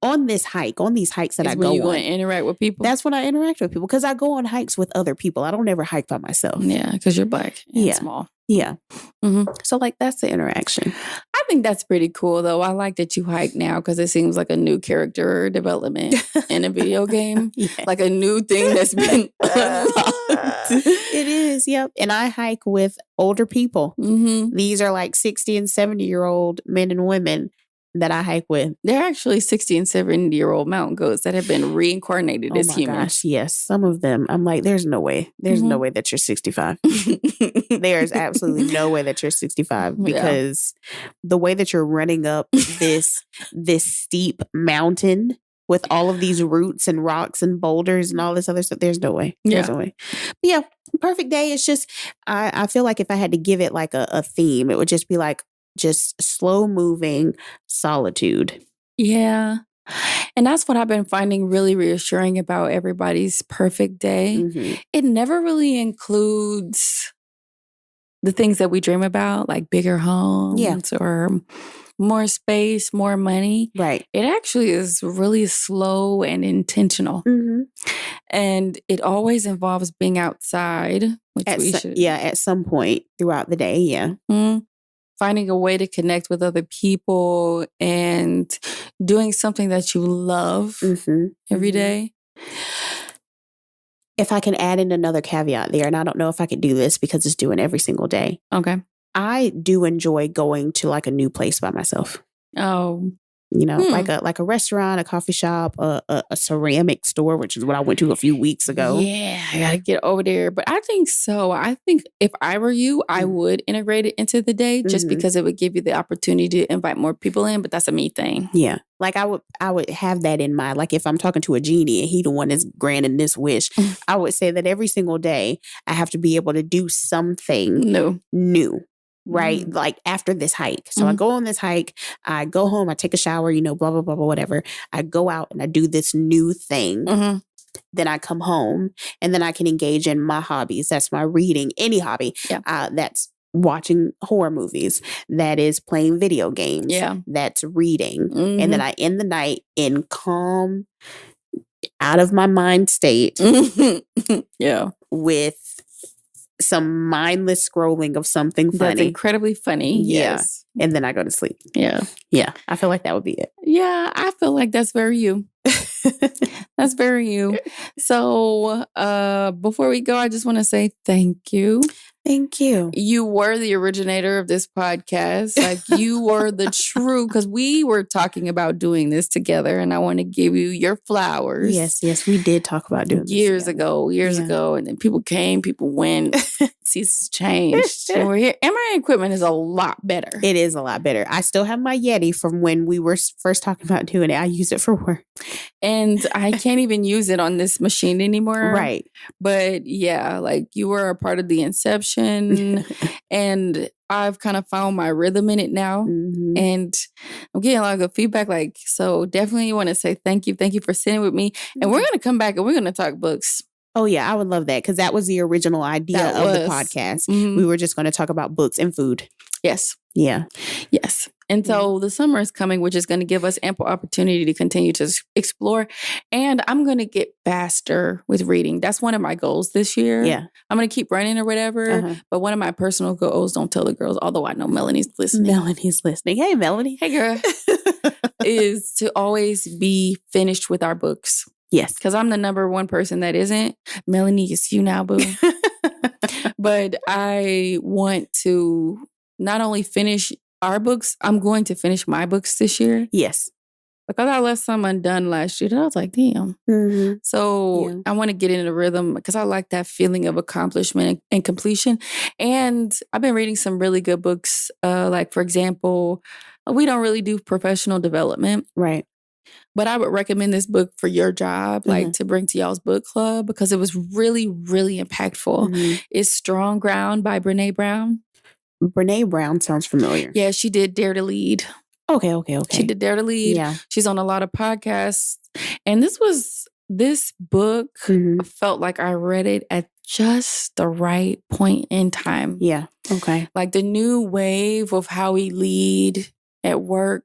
On these hikes that I go on. Is when you going to interact with people? That's when I interact with people because I go on hikes with other people. I don't ever hike by myself. Yeah, because you're Black and small. Yeah. Mm-hmm. So like that's the interaction. I think that's pretty cool though. I like that you hike now because it seems like a new character development in a video game. Like a new thing that's been unlocked. It is, yep. And I hike with older people. Mm-hmm. These are like 60 and 70-year-old men and women that I hike with. They're actually 60 and 70-year-old mountain goats that have been reincarnated as humans. Gosh, yes. Some of them, I'm like, there's no way. There's no way that you're 65. There's absolutely no way that you're 65 because the way that you're running up this steep mountain with all of these roots and rocks and boulders and all this other stuff, there's no way. There's no way. But yeah, perfect day. It's just, I feel like if I had to give it like a theme, it would just be like, just slow moving solitude. Yeah. And that's what I've been finding really reassuring about everybody's perfect day. Mm-hmm. It never really includes the things that we dream about, like bigger homes or more space, more money. Right. It actually is really slow and intentional. Mm-hmm. And it always involves being outside, which we should. Yeah, at some point throughout the day. Yeah. Mm-hmm. Finding a way to connect with other people and doing something that you love every day. If I can add in another caveat there, and I don't know if I could do this because it's doing every single day. Okay. I do enjoy going to like a new place by myself. Oh. You know, like a restaurant, a coffee shop, a ceramic store, which is what I went to a few weeks ago. Yeah, I gotta get over there. But I think so. I think if I were you, I would integrate it into the day just because it would give you the opportunity to invite more people in. But that's a me thing. Yeah. Like I would have that in mind. Like if I'm talking to a genie and he the one that's granting this wish, I would say that every single day I have to be able to do something new. Right? Mm-hmm. Like after this hike. So I go on this hike, I go home, I take a shower, blah, blah, blah, blah, whatever. I go out and I do this new thing. Mm-hmm. Then I come home and then I can engage in my hobbies. That's my reading, any hobby. Yeah. That's watching horror movies. That is playing video games. Yeah. That's reading. Mm-hmm. And then I end the night in calm, out of my mind state. Yeah. With some mindless scrolling of something funny. That's incredibly funny. Yes. Yeah. And then I go to sleep. Yeah. Yeah. I feel like that would be it. Yeah. I feel like that's very you. That's very you. So before we go, I just want to say thank you. Thank you. You were the originator of this podcast. Like you were the true, because we were talking about doing this together, and I want to give you your flowers. Yes, we did talk about doing this years ago, and then people came, people went. Seasons changed, and we're here. And my equipment is a lot better. It is a lot better. I still have my Yeti from when we were first talking about doing it. I use it for work, and I can't even use it on this machine anymore. Right, but yeah, like you were a part of the inception. And I've kind of found my rhythm in it now. Mm-hmm. And I'm getting a lot of good feedback. Like, so definitely want to say thank you. Thank you for sitting with me. And we're going to come back and we're going to talk books. Oh, yeah. I would love that because that was the original idea of the podcast. Mm-hmm. We were just going to talk about books and food. Yes. Yeah. Yes. And so the summer is coming, which is going to give us ample opportunity to continue to explore. And I'm going to get faster with reading. That's one of my goals this year. Yeah. I'm going to keep running or whatever. Uh-huh. But one of my personal goals, don't tell the girls, although I know Melanie's listening. Hey, Melanie. Hey, girl. Is to always be finished with our books. Yes. Because I'm the number one person that isn't. Melanie, it's you now, boo. But I want to not only finish our books, I'm going to finish my books this year. Yes. Because I left some undone last year. And I was like, damn. Mm-hmm. So I want to get in a rhythm because I like that feeling of accomplishment and completion. And I've been reading some really good books. Like, for example, we don't really do professional development. Right. But I would recommend this book for your job, like to bring to y'all's book club because it was really, really impactful. Mm-hmm. It's Strong Ground by Brene Brown. Brene Brown sounds familiar. Yeah, she did Dare to Lead. Okay. She did Dare to Lead. Yeah. She's on a lot of podcasts. And this was this book felt like I read it at just the right point in time. Yeah. Okay. Like the new wave of how we lead at work,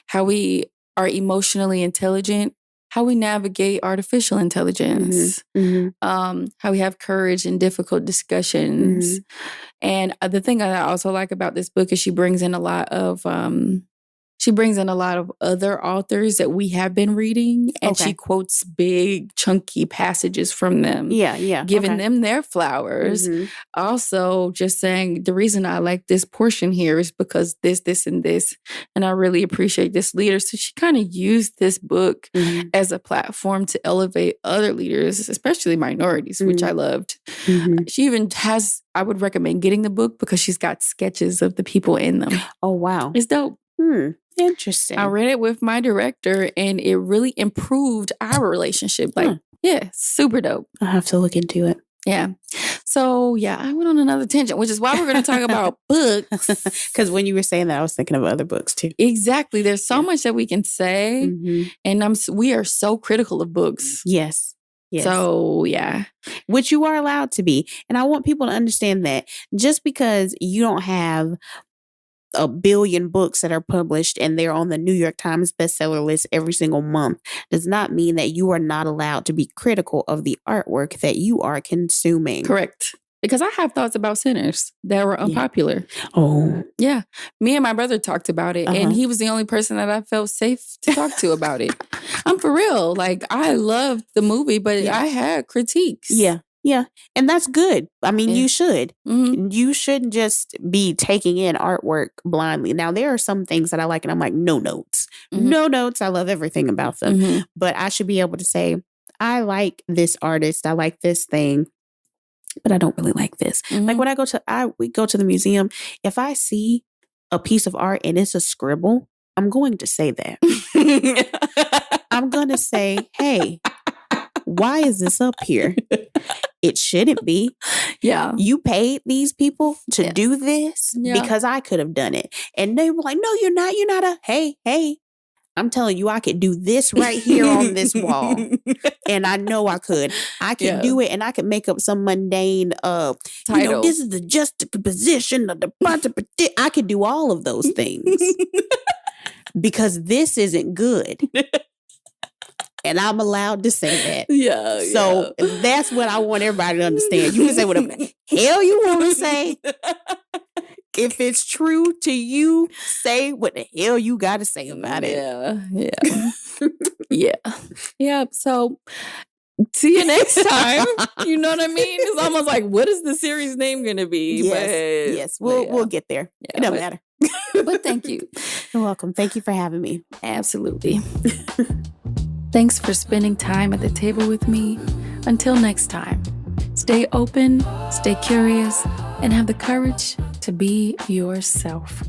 how we are emotionally intelligent, how we navigate artificial intelligence, how we have courage in difficult discussions. And the thing that I also like about this book is she brings in a lot of other authors that we have been reading, and she quotes big, chunky passages from them. Yeah. Giving them their flowers. Also, just saying the reason I like this portion here is because this, and this. And I really appreciate this leader. So she kind of used this book as a platform to elevate other leaders, especially minorities, which I loved. She even has, I would recommend getting the book because she's got sketches of the people in them. Oh, wow. It's dope. Interesting. I read it with my director and it really improved our relationship. Like, yeah, super dope. I'll have to look into it. Yeah. So, yeah, I went on another tangent, which is why we're going to talk about books. Because when you were saying that, I was thinking of other books too. Exactly. There's so much that we can say. And we are so critical of books. Yes. So, yeah. Which you are allowed to be. And I want people to understand that just because you don't have a billion books that are published and they're on the New York Times bestseller list every single month does not mean that you are not allowed to be critical of the artwork that you are consuming. Correct. Because I have thoughts about Sinners that were unpopular. Oh. Yeah. Me and my brother talked about it, and he was the only person that I felt safe to talk to about it. I'm for real. Like, I loved the movie, but I had critiques. Yeah. And that's good. I mean, you should. You shouldn't just be taking in artwork blindly. Now, there are some things that I like and I'm like, no notes. No notes. I love everything about them. But I should be able to say, I like this artist. I like this thing. But I don't really like this. Like when we go to the museum, if I see a piece of art and it's a scribble, I'm going to say that. I'm going to say, hey, why is this up here? It shouldn't be. Yeah. You paid these people to do this because I could have done it. And they were like, no, you're not. You're not hey, I'm telling you, I could do this right here on this wall. And I know I could. I could do it and I could make up some mundane, title. This is the juxtaposition of the, I could do all of those things because this isn't good. And I'm allowed to say that. Yeah. So that's what I want everybody to understand. You can say whatever the hell you want to say. If it's true to you, say what the hell you got to say about it. Yeah. So see you next time. You know what I mean? It's almost like, what is the series name going to be? Yes. We'll get there. It doesn't matter. But thank you. You're welcome. Thank you for having me. Absolutely. Thanks for spending time at the table with me. Until next time, stay open, stay curious, and have the courage to be yourself.